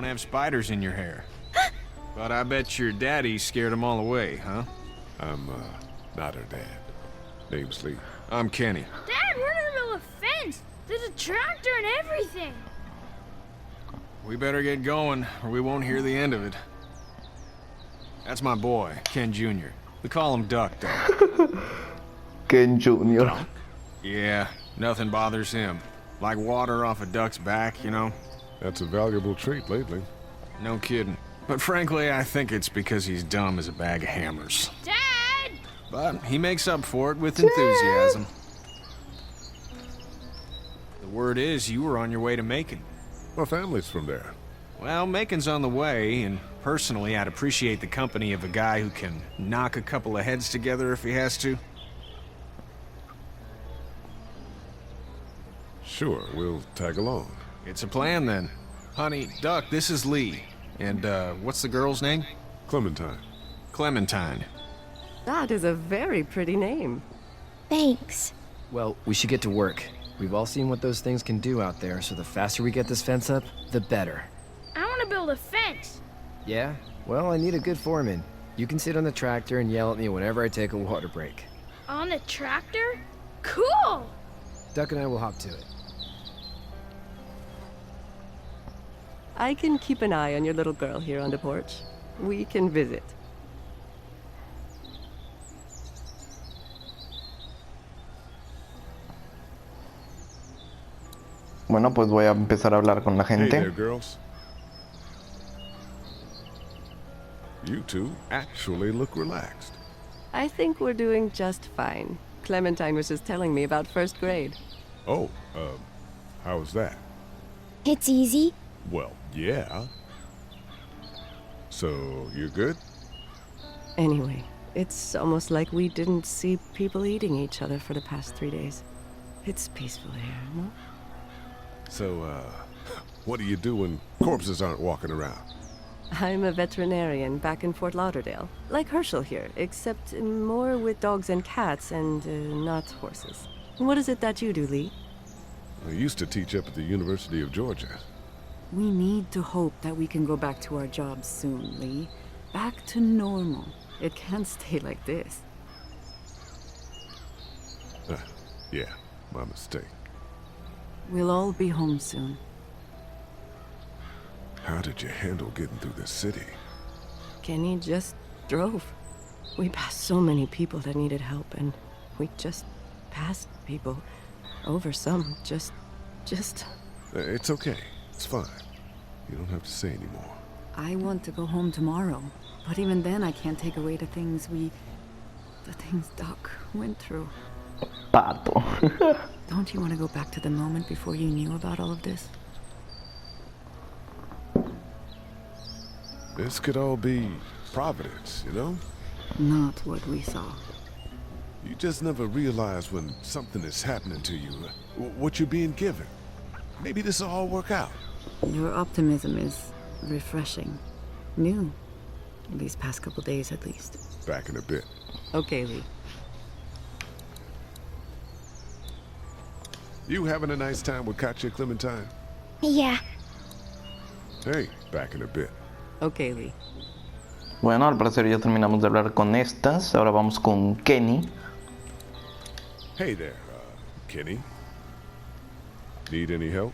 have spiders in your hair. But I bet your daddy scared them all away, huh? I'm, not her dad. Name's Lee. I'm Kenny. Dad, we're in the middle of a fence. There's a tractor and everything. We better get going, or we won't hear the end of it. That's my boy, Ken Jr. We call him Duck, though. Ken Jr. Yeah, nothing bothers him. Like water off a duck's back, you know? That's a valuable trait lately. No kidding. But frankly, I think it's because he's dumb as a bag of hammers. Dad! But he makes up for it with enthusiasm. The word is you were on your way to Macon. My family's from there. Well, Macon's on the way, and personally, I'd appreciate the company of a guy who can knock a couple of heads together if he has to. Sure, we'll tag along. It's a plan, then. Honey, Duck, this is Lee. And, what's the girl's name? Clementine. Clementine. That is a very pretty name. Thanks. Well, we should get to work. We've all seen what those things can do out there, so the faster we get this fence up, the better. I want to build a fence. Yeah? Well, I need a good foreman. You can sit on the tractor and yell at me whenever I take a water break. On the tractor? Cool! Duck and I will hop to it. I can keep an eye on your little girl here on the porch. We can visit. Bueno, pues voy a empezar a hablar con la Hey there, gente. girls. You two actually look relaxed. I think we're doing just fine. Clementine was just telling me about first grade. Oh, how was that? It's easy. Well, yeah. So, you're good? Anyway, it's almost like we didn't see people eating each other for the past 3 days. It's peaceful here, no? So, what do you do when corpses aren't walking around? I'm a veterinarian back in Fort Lauderdale. Like Herschel here, except more with dogs and cats and not horses. What is it that you do, Lee? I used to teach up at the University of Georgia. We need to hope that we can go back to our jobs soon, Lee. Back to normal. It can't stay like this. Yeah, my mistake. We'll all be home soon. How did you handle getting through the city? Kenny just drove. We passed so many people that needed help, and we just passed people. Over some, just... It's okay. It's fine. You don't have to say anymore. I want to go home tomorrow, but even then I can't take away the things Doc went through. Pato. Don't you want to go back to the moment before you knew about all of this? This could all be Providence, you know? Not what we saw. You just never realize when something is happening to you, what you're being given. Maybe this will all work out. Your optimism is refreshing. New. These past couple days, at least. Back in a bit. Okay, Lee. You having a nice time with Katya, Clementine? Yeah. Hey, back in a bit. Okay, Lee. Bueno, al parecer ya terminamos de hablar con estas. Ahora vamos con Kenny. Hey there, Kenny. Need any help?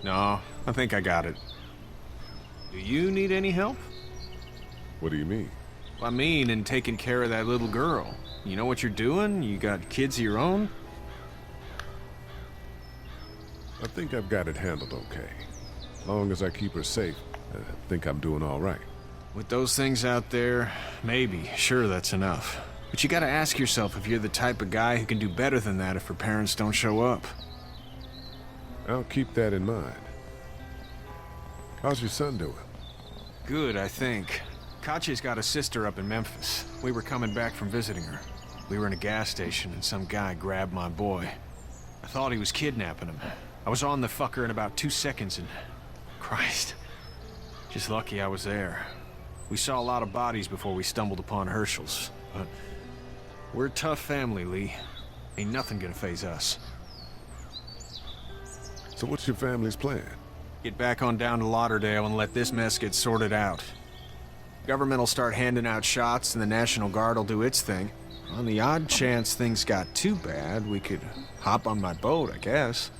No, I think I got it. Do you need any help? What do you mean? I mean, in taking care of that little girl. You know what you're doing? You got kids of your own? I think I've got it handled okay. Long as I keep her safe, I think I'm doing all right. With those things out there, maybe, sure, that's enough. But you gotta ask yourself if you're the type of guy who can do better than that if her parents don't show up. I'll keep that in mind. How's your son doing? Good, I think. Katya's got a sister up in Memphis. We were coming back from visiting her. We were in a gas station and some guy grabbed my boy. I thought he was kidnapping him. I was on the fucker in about 2 seconds and... Christ. Just lucky I was there. We saw a lot of bodies before we stumbled upon Herschel's. But we're a tough family, Lee. Ain't nothing gonna faze us. So what's your family's plan? Get back on down to Lauderdale and let this mess get sorted out. Government will start handing out shots and the National Guard will do its thing. On the odd chance things got too bad, we could hop on my boat, I guess.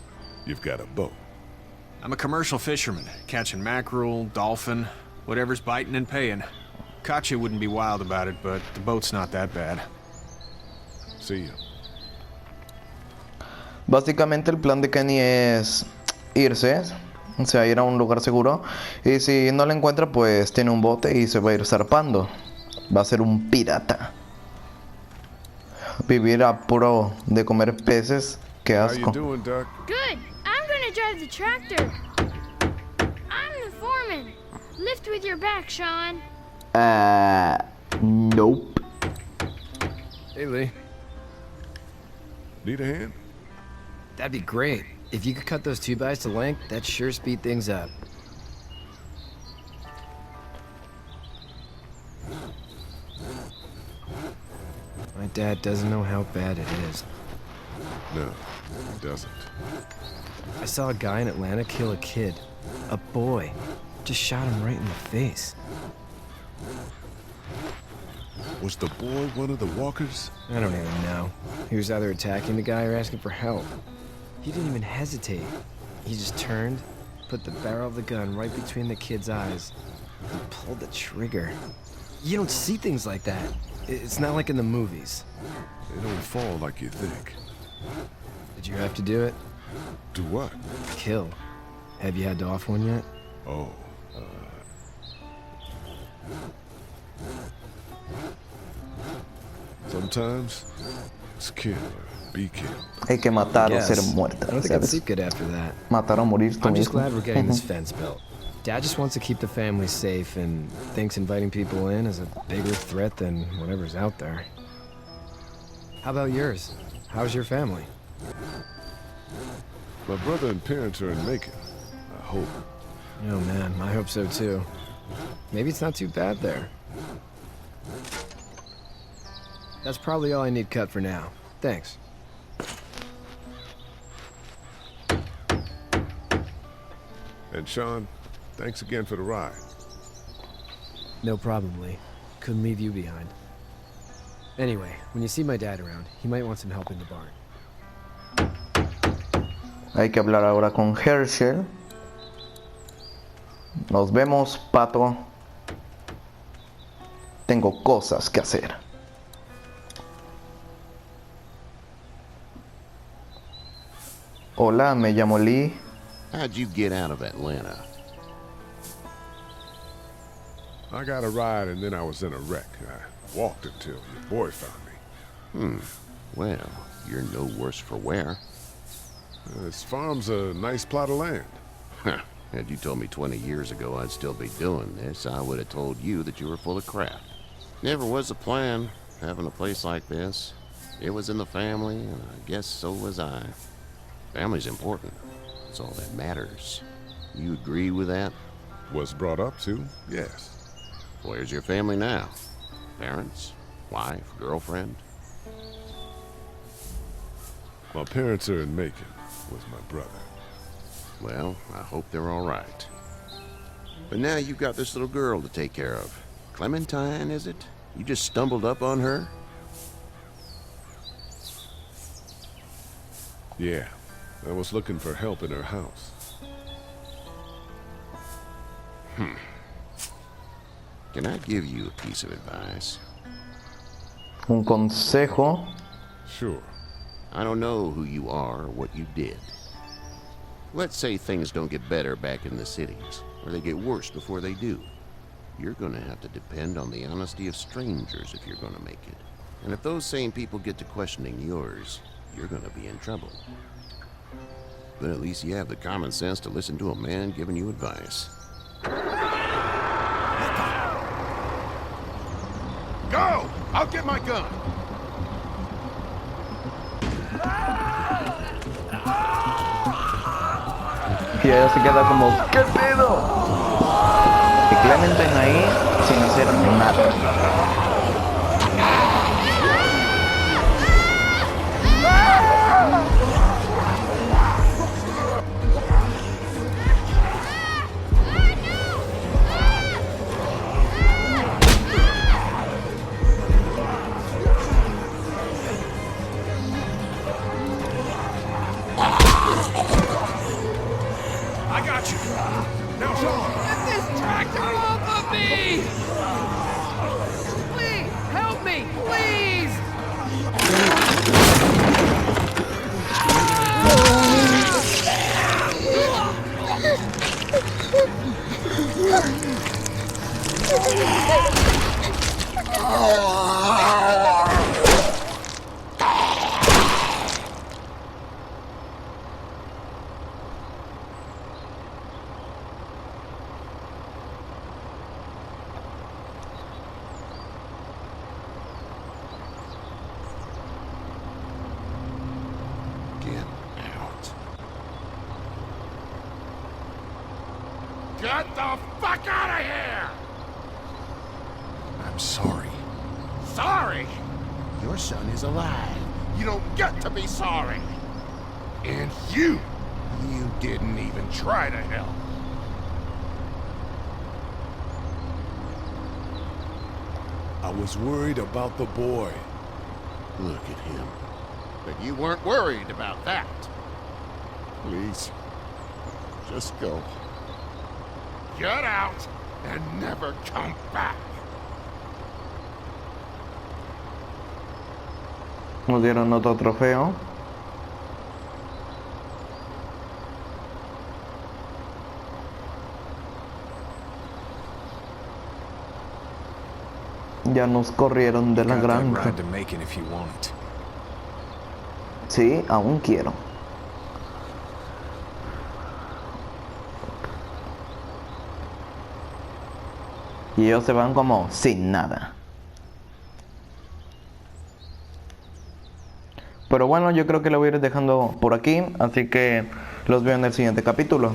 You've got a boat. I'm a commercial fisherman, catching mackerel, dolphin, whatever's biting and paying. Katya wouldn't be wild about it, but the boat's not that bad. See ya. Básicamente el plan de Kenny es irse, se va a ir a un lugar seguro y si no lo encuentra pues tiene un bote y se va a ir zarpando. Va a ser un pirata. Vivir a puro de comer peces, qué How you asco. doing, Doc? Good. I'm gonna drive the tractor. I'm the foreman. Lift with your back, Sean. Nope. Hey, Lee. Need a hand? That'd be great. If you could cut those 2x to length, that'd sure speed things up. My dad doesn't know how bad it is. No, it doesn't. I saw a guy in Atlanta kill a kid. A boy. Just shot him right in the face. Was the boy one of the walkers? I don't even know. He was either attacking the guy or asking for help. He didn't even hesitate. He just turned, put the barrel of the gun right between the kid's eyes, and pulled the trigger. You don't see things like that. It's not like in the movies. They don't fall like you think. Did you have to do it? Do what? Kill. Have you had to off one yet? Oh, sometimes it's kill or be killed. Hay que matar o Yes. ser muerta, I don't think I'd ¿sabes? sleep good after that. Matar o morir tú I'm just mismo. glad we're getting this fence built. Dad just wants to keep the family safe and thinks inviting people in is a bigger threat than whatever's out there. How about yours? How's your family? My brother and parents are in Macon. I hope. Oh man, I hope so too. Maybe it's not too bad there. That's probably all I need cut for now. Thanks. And Sean, thanks again for the ride. No problem, Lee. Couldn't leave you behind. Anyway, when you see my dad around, he might want some help in the barn. Hay que hablar ahora con Herschel. Nos vemos, Pato. Tengo cosas que hacer. Hola, me llamo Lee. How'd you get out of Atlanta? I got a ride and then I was in a wreck. I walked until your boy found me. Well, you're no worse for wear. This farm's a nice plot of land. Had you told me 20 years ago I'd still be doing this, I would have told you that you were full of crap. Never was a plan, having a place like this. It was in the family, and I guess so was I. Family's important. It's all that matters. You agree with that? Was brought up to, yes. Where's your family now? Parents? Wife? Girlfriend? My parents are in Macon with my brother. Well, I hope they're all right. But now you've got this little girl to take care of. Clementine, is it? You just stumbled up on her? Yeah, I was looking for help in her house. Can I give you a piece of advice? Un consejo. Sure. I don't know who you are or what you did. Let's say things don't get better back in the cities, or they get worse before they do. You're gonna have to depend on the honesty of strangers if you're gonna make it. And if those same people get to questioning yours, you're gonna be in trouble. But at least you have the common sense to listen to a man giving you advice. Go! I'll get my gun! Y ella se queda como, ¿qué pedo? Y Clementine ahí sin hacer nada. me! Please, help me, please! Get out. Get the fuck out of here! I'm sorry. Sorry? Your son is alive. You don't get to be sorry. And you didn't even try to help. I was worried about the boy. Look at him. But you weren't worried about that. Please, just go. Get out and never come back. Nos dieron otro trofeo. Ya nos corrieron de la Got that granja. ride to Macon if you want it. Sí, aún quiero. Y ellos se van como sin nada. Pero bueno, yo creo que lo voy a ir dejando por aquí. Así que los veo en el siguiente capítulo.